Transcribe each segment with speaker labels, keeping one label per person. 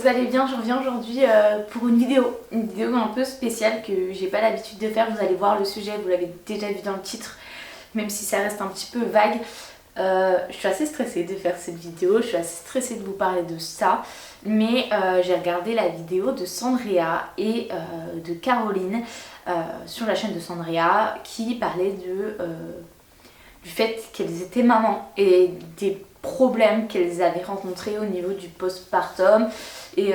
Speaker 1: vous allez bien. Je reviens aujourd'hui pour une vidéo un peu spéciale que j'ai pas l'habitude de faire. Vous allez voir le sujet, vous l'avez déjà vu dans le titre, même si ça reste un petit peu vague. Je suis assez stressée de faire cette vidéo, je suis assez stressée de vous parler de ça, mais j'ai regardé la vidéo de Sandrea et de Caroline sur la chaîne de Sandrea qui parlait du fait qu'elles étaient mamans et des problèmes qu'elles avaient rencontrés au niveau du postpartum et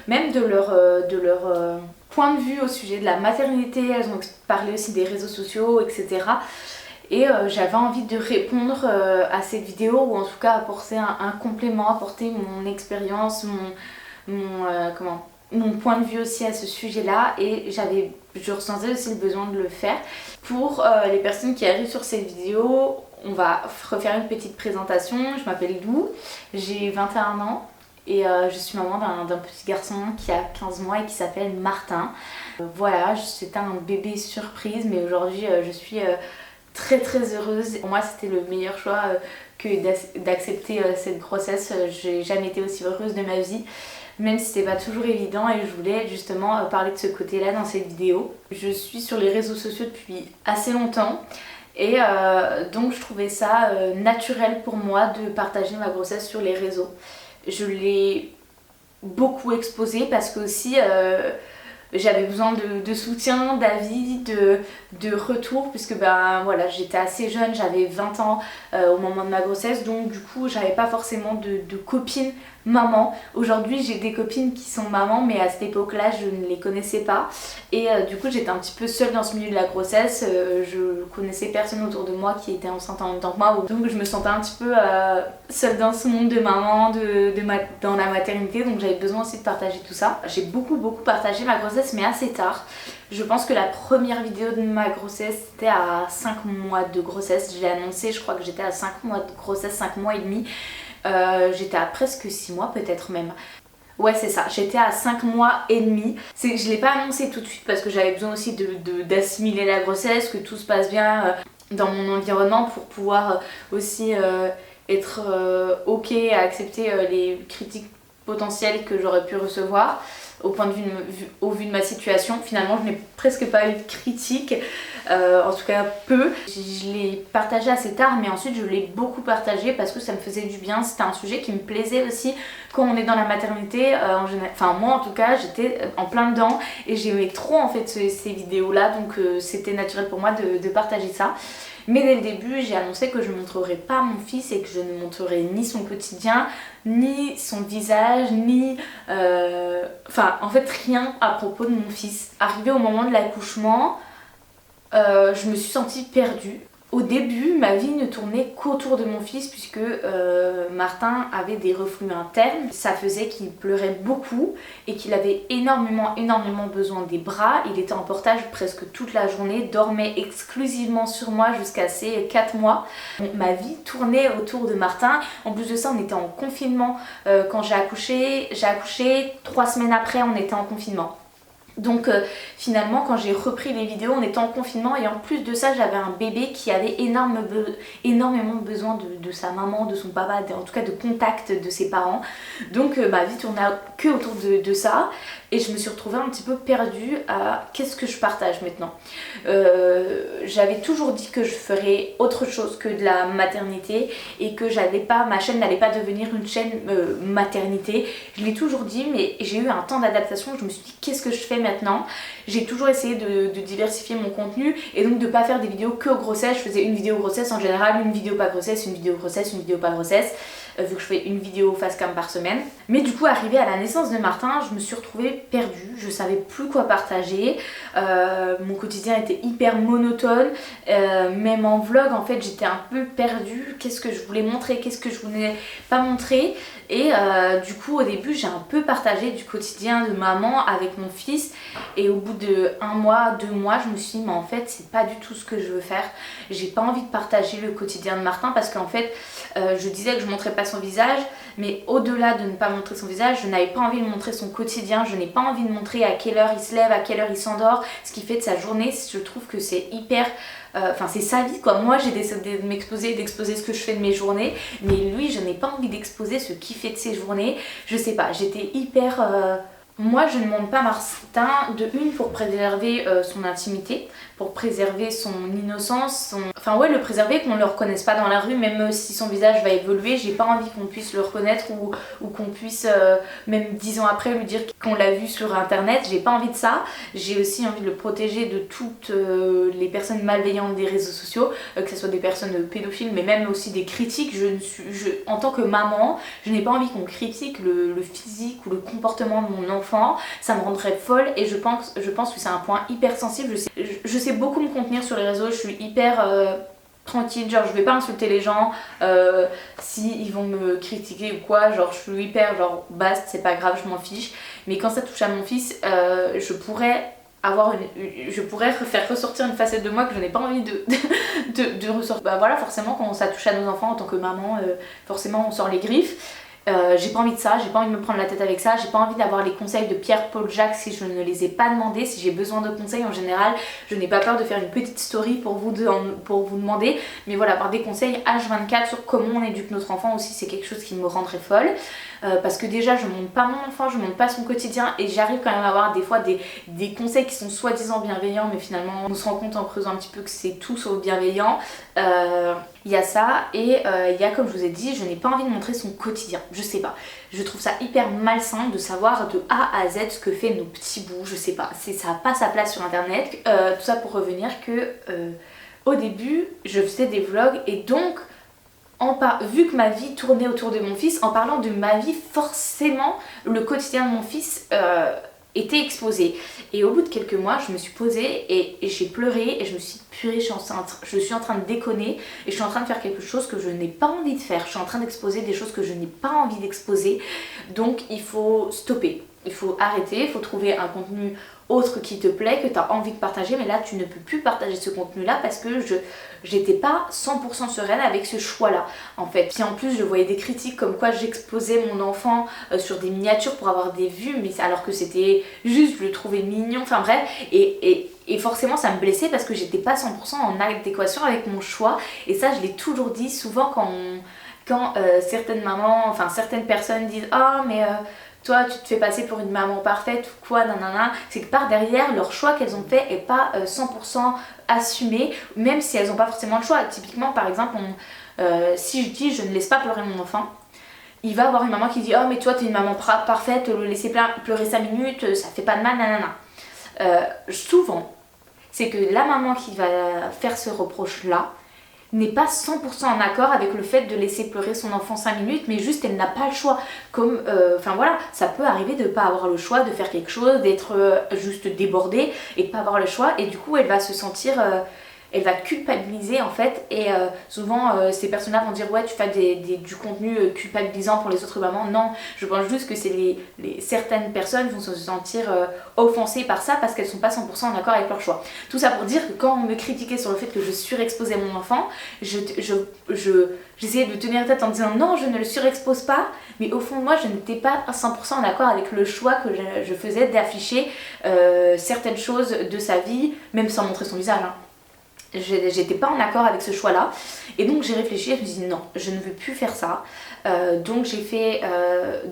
Speaker 1: même de leur point de vue au sujet de la maternité. Elles ont parlé aussi des réseaux sociaux, etc. Et j'avais envie de répondre à cette vidéo, ou en tout cas apporter un complément, apporter mon expérience, mon point de vue aussi à ce sujet-là. Et je ressentais aussi le besoin de le faire. Pour les personnes qui arrivent sur cette vidéo, on va refaire une petite présentation. Je m'appelle Lou, j'ai 21 ans. Et je suis maman d'un petit garçon qui a 15 mois et qui s'appelle Martin. Voilà, c'était un bébé surprise, mais aujourd'hui je suis très heureuse. Pour moi c'était le meilleur choix que d'accepter cette grossesse. J'ai jamais été aussi heureuse de ma vie, même si c'était pas toujours évident, et je voulais justement parler de ce côté là dans cette vidéo. Je suis sur les réseaux sociaux depuis assez longtemps et donc je trouvais ça naturel pour moi de partager ma grossesse sur les réseaux. Je l'ai beaucoup exposée parce que aussi j'avais besoin de soutien, d'avis, de retour, puisque voilà, j'étais assez jeune, j'avais 20 ans au moment de ma grossesse, donc du coup j'avais pas forcément de copines maman. Aujourd'hui j'ai des copines qui sont mamans, mais à cette époque là je ne les connaissais pas, et du coup j'étais un petit peu seule dans ce milieu de la grossesse. Je connaissais personne autour de moi qui était enceinte en même temps que moi, donc je me sentais un petit peu seule dans ce monde de maman, dans la maternité, donc j'avais besoin aussi de partager tout ça. J'ai beaucoup partagé ma grossesse, mais assez tard. Je pense que la première vidéo de ma grossesse c'était à 5 mois de grossesse. Je l'ai annoncé, je crois que j'étais à 5 mois de grossesse, 5 mois et demi. J'étais à presque 6 mois peut-être même. Ouais, c'est ça, j'étais à 5 mois et demi. Je l'ai pas annoncé tout de suite parce que j'avais besoin aussi d'assimiler la grossesse, que tout se passe bien dans mon environnement, pour pouvoir aussi être ok à accepter les critiques potentielles que j'aurais pu recevoir au vu de ma situation. Finalement je n'ai presque pas eu de critiques, en tout cas peu. Je l'ai partagé assez tard, mais ensuite je l'ai beaucoup partagé parce que ça me faisait du bien. C'était un sujet qui me plaisait aussi quand on est dans la maternité, en général. Enfin moi en tout cas j'étais en plein dedans et j'aimais trop en fait ces vidéos là, donc c'était naturel pour moi de partager ça. Mais dès le début, j'ai annoncé que je ne montrerai pas mon fils et que je ne montrerai ni son quotidien, ni son visage, ni... Enfin, en fait, rien à propos de mon fils. Arrivé au moment de l'accouchement, je me suis sentie perdue. Au début, ma vie ne tournait qu'autour de mon fils, puisque Martin avait des reflux internes. Ça faisait qu'il pleurait beaucoup et qu'il avait énormément besoin des bras. Il était en portage presque toute la journée, dormait exclusivement sur moi jusqu'à ses 4 mois. Donc, ma vie tournait autour de Martin. En plus de ça, on était en confinement quand j'ai accouché. J'ai accouché 3 semaines après, on était en confinement. Donc finalement quand j'ai repris les vidéos, on était en confinement, et en plus de ça j'avais un bébé qui avait énormément besoin de sa maman, de son papa, en tout cas de contact de ses parents. Donc ma vie tournait que autour de ça, et je me suis retrouvée un petit peu perdue à qu'est-ce que je partage maintenant. J'avais toujours dit que je ferais autre chose que de la maternité et que ma chaîne n'allait pas devenir une chaîne maternité. Je l'ai toujours dit, mais j'ai eu un temps d'adaptation. Je me suis dit qu'est-ce que je fais maintenant. J'ai toujours essayé de diversifier mon contenu, et donc de pas faire des vidéos que grossesse. Je faisais une vidéo grossesse en général, une vidéo pas grossesse, une vidéo grossesse, une vidéo pas grossesse, vu que je fais une vidéo face cam par semaine. Mais du coup, arrivée à la naissance de Martin, je me suis retrouvée perdue, je savais plus quoi partager. Mon quotidien était hyper monotone, même en vlog en fait j'étais un peu perdue. Qu'est-ce que je voulais montrer, qu'est-ce que je voulais pas montrer. Et du coup au début j'ai un peu partagé du quotidien de maman avec mon fils, et au bout de 1 mois, 2 mois, je me suis dit mais en fait c'est pas du tout ce que je veux faire. J'ai pas envie de partager le quotidien de Martin, parce qu'en fait je disais que je montrais pas pas son visage, mais au-delà de ne pas montrer son visage, je n'avais pas envie de montrer son quotidien, je n'ai pas envie de montrer à quelle heure il se lève, à quelle heure il s'endort, ce qu'il fait de sa journée. Je trouve que c'est hyper... Enfin c'est sa vie quoi, moi j'ai décidé de m'exposer, d'exposer ce que je fais de mes journées, mais lui je n'ai pas envie d'exposer ce qu'il fait de ses journées. Je sais pas, j'étais hyper... Moi je ne montre pas Martin de une pour préserver son intimité, pour préserver son innocence, enfin ouais, le préserver, qu'on ne le reconnaisse pas dans la rue, même si son visage va évoluer. J'ai pas envie qu'on puisse le reconnaître ou qu'on puisse même 10 ans après lui dire qu'on l'a vu sur internet. J'ai pas envie de ça. J'ai aussi envie de le protéger de toutes les personnes malveillantes des réseaux sociaux, que ce soit des personnes pédophiles mais même aussi des critiques. En tant que maman, je n'ai pas envie qu'on critique le physique ou le comportement de mon enfant. Ça me rendrait folle et je pense que c'est un point hyper sensible. Je sais beaucoup me contenir sur les réseaux, je suis hyper tranquille, genre je vais pas insulter les gens si ils vont me critiquer ou quoi, genre je suis hyper genre basta, c'est pas grave, je m'en fiche. Mais quand ça touche à mon fils, je pourrais faire ressortir une facette de moi que je n'ai pas envie de ressortir. Bah voilà, forcément quand ça touche à nos enfants en tant que maman, forcément on sort les griffes. J'ai pas envie de ça, j'ai pas envie de me prendre la tête avec ça, j'ai pas envie d'avoir les conseils de Pierre, Paul, Jacques si je ne les ai pas demandés. Si j'ai besoin de conseils en général, je n'ai pas peur de faire une petite story pour vous demander, mais voilà, avoir des conseils H24 sur comment on éduque notre enfant aussi, c'est quelque chose qui me rendrait folle. Parce que déjà je montre pas mon enfant, je montre pas son quotidien et j'arrive quand même à avoir des fois des conseils qui sont soi-disant bienveillants, mais finalement on se rend compte en creusant un petit peu que c'est tout sauf bienveillant. Il y a ça et il y a, comme je vous ai dit, je n'ai pas envie de montrer son quotidien. Je sais pas, je trouve ça hyper malsain de savoir de A à Z ce que fait nos petits bouts, je sais pas, ça n'a pas sa place sur internet. Tout ça pour revenir que au début je faisais des vlogs et donc vu que ma vie tournait autour de mon fils, en parlant de ma vie, forcément le quotidien de mon fils était exposé. Et au bout de quelques mois, je me suis posée et j'ai pleuré et je me suis dit purée, je suis en train de déconner et je suis en train de faire quelque chose que je n'ai pas envie de faire. Je suis en train d'exposer des choses que je n'ai pas envie d'exposer. Donc il faut stopper, il faut arrêter, il faut trouver un contenu autre qui te plaît, que tu as envie de partager, mais là tu ne peux plus partager ce contenu là parce que j'étais pas 100% sereine avec ce choix là en fait. Puis en plus je voyais des critiques comme quoi j'exposais mon enfant sur des miniatures pour avoir des vues, mais alors que c'était juste, je le trouvais mignon, enfin bref, et forcément ça me blessait parce que j'étais pas 100% en adéquation avec mon choix. Et ça je l'ai toujours dit souvent quand certaines mamans, enfin certaines personnes disent ah mais toi tu te fais passer pour une maman parfaite ou quoi, nanana, c'est que par derrière leur choix qu'elles ont fait est pas 100% assumé, même si elles n'ont pas forcément le choix. Typiquement par exemple si je dis je ne laisse pas pleurer mon enfant, il va avoir une maman qui dit oh mais toi t'es une maman parfaite, le laisser pleurer 5 minutes ça fait pas de mal, nanana. Souvent c'est que la maman qui va faire ce reproche là n'est pas 100% en accord avec le fait de laisser pleurer son enfant 5 minutes, mais juste elle n'a pas le choix. Comme, enfin voilà, ça peut arriver de ne pas avoir le choix de faire quelque chose, d'être juste débordée et de ne pas avoir le choix, et du coup elle va se sentir, elle va culpabiliser en fait, et souvent ces personnes-là vont dire ouais tu fais du contenu culpabilisant pour les autres mamans. Non, je pense juste que c'est certaines personnes vont se sentir offensées par ça parce qu'elles sont pas 100% en accord avec leur choix. Tout ça pour dire que quand on me critiquait sur le fait que je surexposais mon enfant, j'essayais de tenir tête en disant non je ne le surexpose pas, mais au fond moi je n'étais pas à 100% en accord avec le choix que je faisais d'afficher certaines choses de sa vie, même sans montrer son visage hein. J'étais pas en accord avec ce choix là et donc j'ai réfléchi et je me suis dit non je ne veux plus faire ça. Donc j'ai fait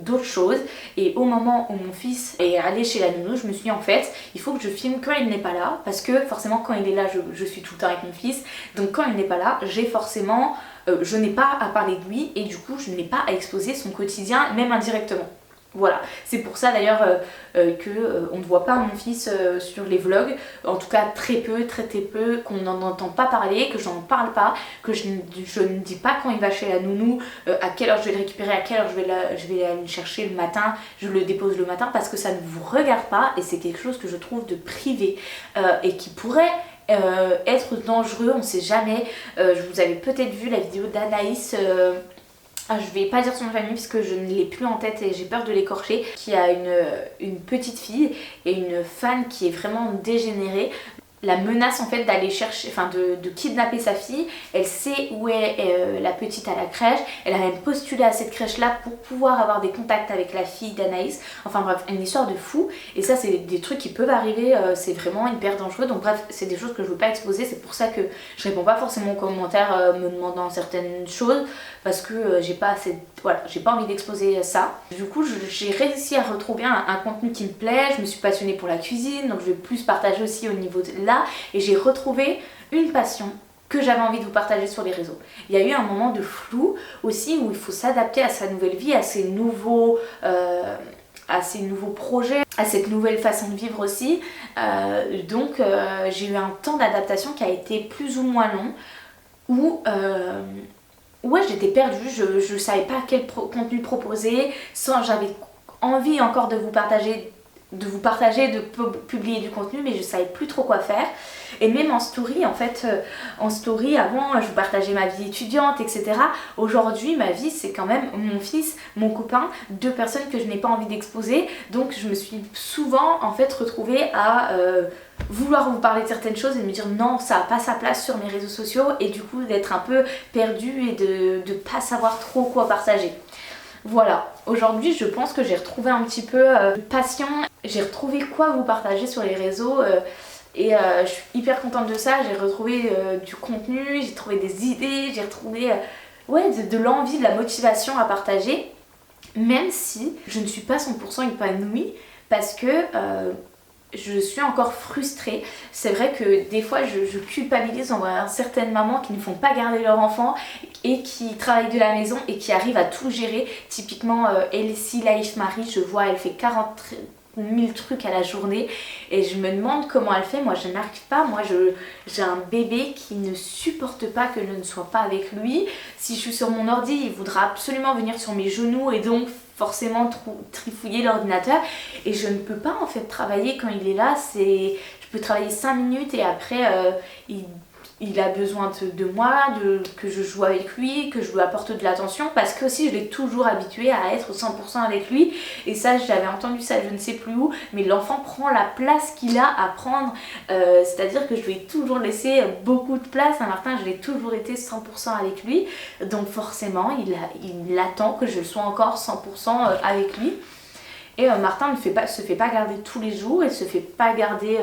Speaker 1: d'autres choses et au moment où mon fils est allé chez la nounou, je me suis dit en fait il faut que je filme quand il n'est pas là, parce que forcément quand il est là je suis tout le temps avec mon fils, donc quand il n'est pas là j'ai forcément je n'ai pas à parler de lui et du coup je n'ai pas à exposer son quotidien même indirectement. Voilà, c'est pour ça d'ailleurs qu'on ne voit pas mon fils sur les vlogs, en tout cas très peu, qu'on n'en entend pas parler, que j'en parle pas, que je ne dis pas quand il va chez la nounou, à quelle heure je vais le récupérer, à quelle heure je vais aller le chercher le matin, je le dépose le matin, parce que ça ne vous regarde pas et c'est quelque chose que je trouve de privé et qui pourrait être dangereux, on sait jamais. Vous avez peut-être vu la vidéo d'Anaïs. Je vais pas dire son nom de famille parce que je ne l'ai plus en tête et j'ai peur de l'écorcher, qui a une petite fille et une fan qui est vraiment dégénérée. la menace en fait d'aller chercher, enfin de kidnapper sa fille. Elle sait où est la petite à la crèche. Elle a même postulé à cette crèche là pour pouvoir avoir des contacts avec la fille d'Anaïs. Enfin bref, une histoire de fou. Et ça c'est des trucs qui peuvent arriver, c'est vraiment hyper dangereux. Donc bref, c'est des choses que je veux pas exposer. C'est pour ça que je réponds pas forcément aux commentaires me demandant certaines choses, parce que j'ai pas assez, voilà, j'ai pas envie d'exposer ça. Du coup j'ai réussi à retrouver un contenu qui me plaît. Je me suis passionnée pour la cuisine, donc je vais plus partager aussi au niveau de là. Et j'ai retrouvé une passion que j'avais envie de vous partager sur les réseaux. Il y a eu un moment de flou aussi où il faut s'adapter à sa nouvelle vie, à ses nouveaux projets, à cette nouvelle façon de vivre aussi. Donc j'ai eu un temps d'adaptation qui a été plus ou moins long, où ouais, j'étais perdue, je savais pas quel contenu proposer, j'avais envie encore de vous partager, de publier du contenu, mais je savais plus trop quoi faire. Et même en story, en fait, en story, avant, je vous partageais ma vie étudiante, etc. Aujourd'hui, ma vie, c'est quand même mon fils, mon copain, 2 personnes que je n'ai pas envie d'exposer. Donc, je me suis souvent, en fait, retrouvée à vouloir vous parler de certaines choses et de me dire non, ça n'a pas sa place sur mes réseaux sociaux, et du coup, d'être un peu perdue et de pas savoir trop quoi partager. Voilà, aujourd'hui je pense que j'ai retrouvé un petit peu de passion, j'ai retrouvé quoi vous partager sur les réseaux et je suis hyper contente de ça. J'ai retrouvé du contenu, j'ai trouvé des idées, j'ai retrouvé ouais, de l'envie, de la motivation à partager, même si je ne suis pas 100% épanouie parce que je suis encore frustrée. C'est vrai que des fois je culpabilise envers certaines mamans qui ne font pas garder leur enfant et qui travaillent de la maison et qui arrivent à tout gérer. Typiquement Elsie Life Marie, je vois elle fait 40 000 trucs à la journée et je me demande comment elle fait. Moi je n'arrive pas, j'ai un bébé qui ne supporte pas que je ne sois pas avec lui. Si je suis sur mon ordi, il voudra absolument venir sur mes genoux et donc forcément trifouiller l'ordinateur, et je ne peux pas en fait travailler quand il est là. Je peux travailler 5 minutes et après il a besoin de moi, que je joue avec lui, que je lui apporte de l'attention, parce que aussi je l'ai toujours habitué à être 100% avec lui. Et ça, j'avais entendu ça, je ne sais plus où, mais l'enfant prend la place qu'il a à prendre, c'est-à-dire que je lui ai toujours laissé beaucoup de place à Martin. Je l'ai toujours été 100% avec lui, donc forcément il attend que je sois encore 100% avec lui. Et Martin ne se fait pas garder tous les jours, il se fait pas garder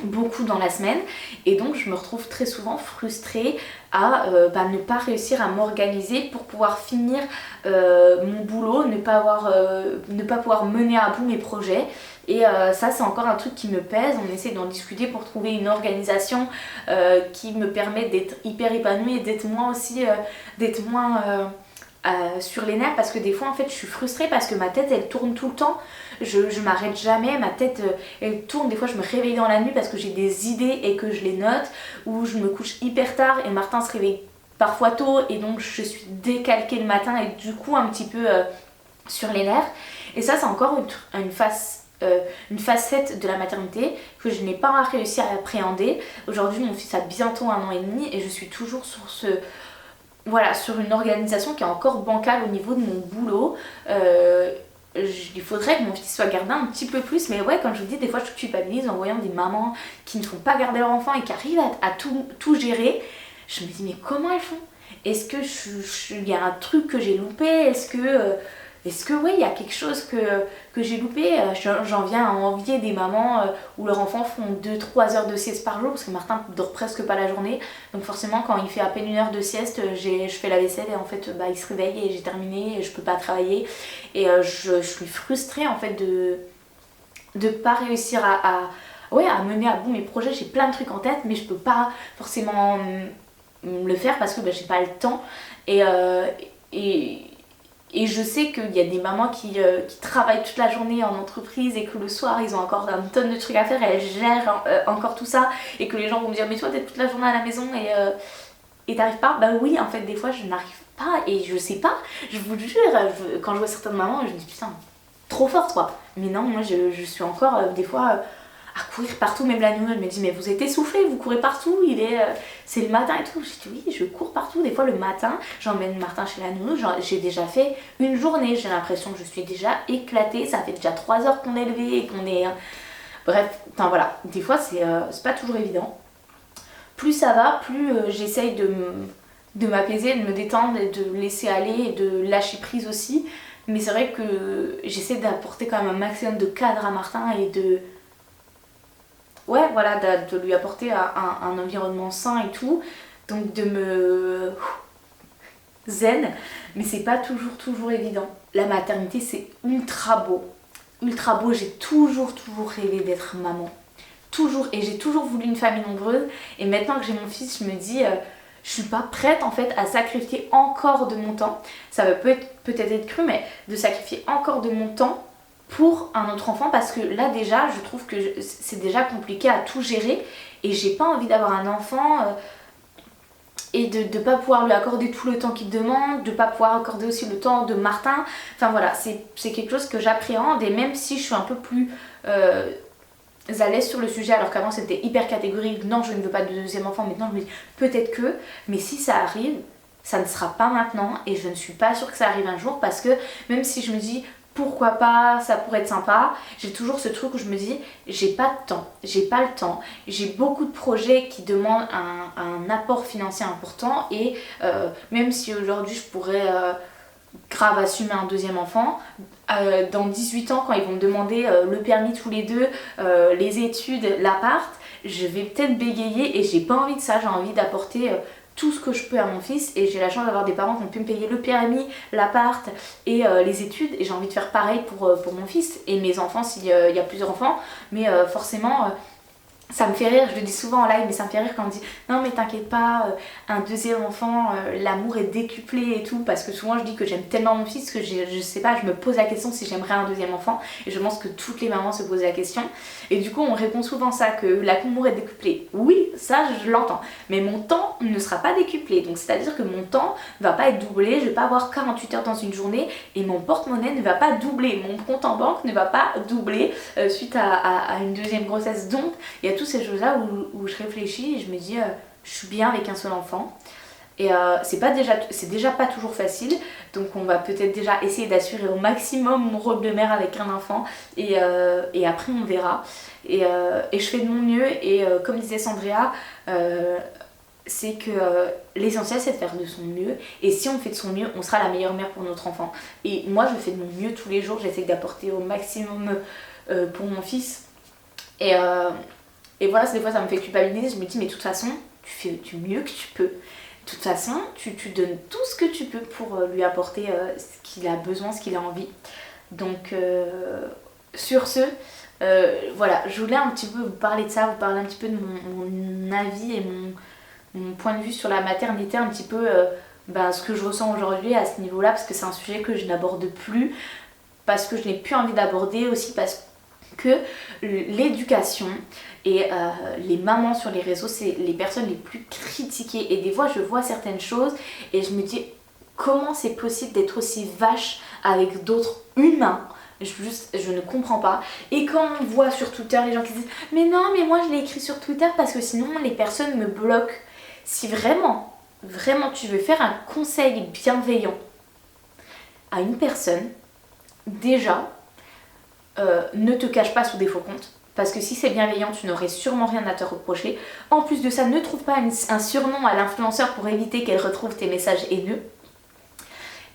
Speaker 1: beaucoup dans la semaine, et donc je me retrouve très souvent frustrée à ne pas réussir à m'organiser pour pouvoir finir mon boulot, ne pas pouvoir mener à bout mes projets. Et ça c'est encore un truc qui me pèse. On essaie d'en discuter pour trouver une organisation qui me permet d'être hyper épanouie et d'être moins aussi sur les nerfs, parce que des fois en fait je suis frustrée parce que ma tête elle tourne tout le temps, je m'arrête jamais, ma tête elle tourne. Des fois je me réveille dans la nuit parce que j'ai des idées et que je les note, ou je me couche hyper tard et Martin se réveille parfois tôt et donc je suis décalquée le matin et du coup un petit peu sur les nerfs. Et ça c'est encore une facette de la maternité que je n'ai pas réussi à appréhender. Aujourd'hui mon fils a bientôt 1 an et demi et je suis toujours sur une organisation qui est encore bancale au niveau de mon boulot. Il faudrait que mon fils soit gardé un petit peu plus, mais ouais, comme je vous dis, des fois je culpabilise en voyant des mamans qui ne font pas garder leur enfant et qui arrivent à tout gérer. Je me dis mais comment elles font? Est-ce que il y a un truc que j'ai loupé? Est-ce que ouais, il y a quelque chose que j'ai loupé? J'en viens à envier des mamans où leurs enfants font 2-3 heures de sieste par jour, parce que Martin dort presque pas la journée. Donc forcément quand il fait à peine 1 heure de sieste, je fais la vaisselle et en fait il se réveille et j'ai terminé et je peux pas travailler. Et je suis frustrée en fait de pas réussir à mener à bout mes projets. J'ai plein de trucs en tête mais je peux pas forcément le faire parce que j'ai pas le temps. Et je sais qu'il y a des mamans qui travaillent toute la journée en entreprise et que le soir ils ont encore une tonne de trucs à faire et elles gèrent encore tout ça, et que les gens vont me dire mais toi t'es toute la journée à la maison et t'arrives pas? Bah oui, en fait des fois je n'arrive pas et je sais pas, je vous jure, quand je vois certaines mamans je me dis putain, trop forte quoi. Mais non, moi je suis encore des fois à courir partout. Même la nounou elle me dit mais vous êtes essoufflée, vous courez partout, c'est le matin et tout. Je dis oui, je cours partout. Des fois le matin j'emmène Martin chez la nounou, j'ai déjà fait une journée, j'ai l'impression que je suis déjà éclatée, ça fait déjà 3 heures qu'on est levé et qu'on est Bref, enfin voilà, des fois c'est pas toujours évident. Plus ça va, plus j'essaye de m'apaiser, de me détendre et de laisser aller et de lâcher prise aussi. Mais c'est vrai que j'essaie d'apporter quand même un maximum de cadre à Martin et de... Ouais, voilà, de lui apporter un environnement sain et tout. Donc de me... zen, mais c'est pas toujours évident. La maternité, c'est ultra beau. Ultra beau, j'ai toujours rêvé d'être maman. Toujours, et j'ai toujours voulu une famille nombreuse. Et maintenant que j'ai mon fils, je me dis... je suis pas prête en fait à sacrifier encore de mon temps. Ça va peut-être être cru, mais de sacrifier encore de mon temps pour un autre enfant, parce que là déjà je trouve que c'est déjà compliqué à tout gérer et j'ai pas envie d'avoir un enfant et de pas pouvoir lui accorder tout le temps qu'il demande, de pas pouvoir accorder aussi le temps de Martin. Enfin voilà, c'est quelque chose que j'appréhende, et même si je suis un peu plus à l'aise sur le sujet, alors qu'avant c'était hyper catégorique, non je ne veux pas de deuxième enfant, maintenant je me dis peut-être que, mais si ça arrive, ça ne sera pas maintenant et je ne suis pas sûre que ça arrive un jour, parce que même si je me dis pourquoi pas, ça pourrait être sympa, j'ai toujours ce truc où je me dis j'ai pas de temps, j'ai pas le temps, j'ai beaucoup de projets qui demandent un apport financier important, et même si aujourd'hui je pourrais grave assumer un deuxième enfant, dans 18 ans quand ils vont me demander le permis tous les deux, les études, l'appart, je vais peut-être bégayer et j'ai pas envie de ça. J'ai envie d'apporter tout ce que je peux à mon fils, et j'ai la chance d'avoir des parents qui ont pu me payer le permis, l'appart et les études, et j'ai envie de faire pareil pour mon fils et mes enfants s'il y a plusieurs enfants, mais forcément ça me fait rire, je le dis souvent en live, mais ça me fait rire quand on me dit non mais t'inquiète pas, un deuxième enfant, l'amour est décuplé et tout, parce que souvent je dis que j'aime tellement mon fils que je sais pas, je me pose la question si j'aimerais un deuxième enfant, et je pense que toutes les mamans se posent la question, et du coup on répond souvent ça, que l'amour est décuplé. Oui, ça je l'entends, mais mon temps ne sera pas décuplé, donc c'est à dire que mon temps ne va pas être doublé, je vais pas avoir 48 heures dans une journée, et mon porte-monnaie ne va pas doubler, mon compte en banque ne va pas doubler suite à une deuxième grossesse. Donc il y a toutes ces choses là où je réfléchis et je me dis je suis bien avec un seul enfant, et c'est déjà pas toujours facile, donc on va peut-être déjà essayer d'assurer au maximum mon rôle de mère avec un enfant, et après on verra, et je fais de mon mieux, et comme disait Sandrea, c'est que l'essentiel c'est de faire de son mieux, et si on fait de son mieux on sera la meilleure mère pour notre enfant, et moi je fais de mon mieux tous les jours, j'essaie d'apporter au maximum pour mon fils, et voilà, des fois ça me fait culpabiliser, je me dis mais de toute façon tu fais du mieux que tu peux, de toute façon tu donnes tout ce que tu peux pour lui apporter ce qu'il a besoin, ce qu'il a envie. Donc sur ce, voilà, je voulais un petit peu vous parler de ça, vous parler un petit peu de mon avis et mon point de vue sur la maternité, un petit peu ce que je ressens aujourd'hui à ce niveau là, parce que c'est un sujet que je n'aborde plus, parce que je n'ai plus envie d'aborder, aussi parce que l'éducation et les mamans sur les réseaux, c'est les personnes les plus critiquées, et des fois je vois certaines choses et je me dis comment c'est possible d'être aussi vache avec d'autres humains. Je ne comprends pas. Et quand on voit sur Twitter les gens qui disent mais non mais moi je l'ai écrit sur Twitter parce que sinon les personnes me bloquent. Si vraiment tu veux faire un conseil bienveillant à une personne, déjà ne te cache pas sous des faux comptes, parce que si c'est bienveillant tu n'aurais sûrement rien à te reprocher. En plus de ça, ne trouve pas un surnom à l'influenceur pour éviter qu'elle retrouve tes messages haineux,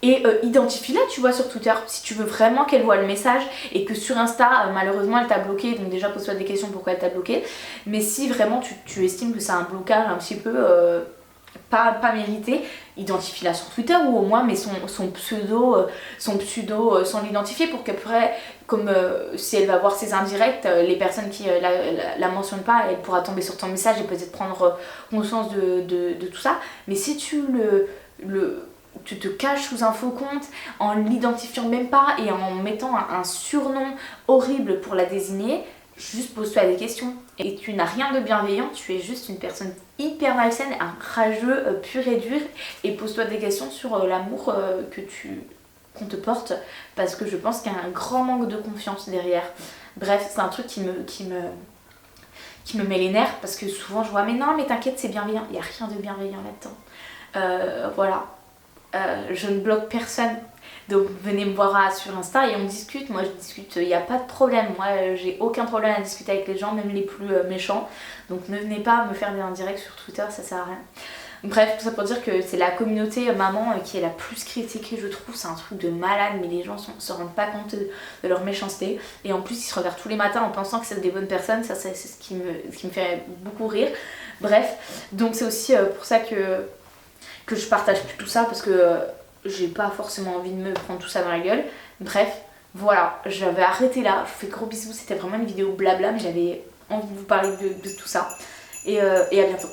Speaker 1: et identifie-la, tu vois, sur Twitter, si tu veux vraiment qu'elle voit le message, et que sur Insta malheureusement elle t'a bloqué, donc déjà pose-toi des questions pourquoi elle t'a bloqué. Mais si vraiment tu estimes que c'est un blocage un petit peu pas mérité, identifie-la sur Twitter, ou au moins mets son pseudo sans l'identifier, pour qu'après, comme si elle va voir ses indirects, les personnes qui la mentionnent pas, elle pourra tomber sur ton message et peut-être prendre conscience de tout ça. Mais si tu tu te caches sous un faux compte en l'identifiant même pas et en mettant un surnom horrible pour la désigner, juste pose-toi des questions. Et tu n'as rien de bienveillant, tu es juste une personne hyper malsaine, un rageux pur et dur, et pose-toi des questions sur l'amour qu'on te porte, parce que je pense qu'il y a un grand manque de confiance derrière. Bref, c'est un truc qui me met les nerfs, parce que souvent je vois mais non mais t'inquiète c'est bienveillant, il n'y a rien de bienveillant là-dedans. Voilà. Je ne bloque personne, Donc venez me voir sur Insta et on discute, moi je discute, il n'y a pas de problème, moi j'ai aucun problème à discuter avec les gens, même les plus méchants. Donc ne venez pas me faire des indirects sur Twitter, ça sert à rien. Bref, tout ça pour dire que c'est la communauté maman qui est la plus critiquée je trouve, c'est un truc de malade, mais les gens se rendent pas compte de leur méchanceté. Et en plus ils se regardent tous les matins en pensant que c'est des bonnes personnes, ça c'est ce qui me fait beaucoup rire. Bref, donc c'est aussi pour ça que je partage plus tout ça, parce que j'ai pas forcément envie de me prendre tout ça dans la gueule. Bref, voilà, j'avais arrêté là, je vous fais gros bisous, c'était vraiment une vidéo blabla, mais j'avais envie de vous parler de tout ça. Et à bientôt.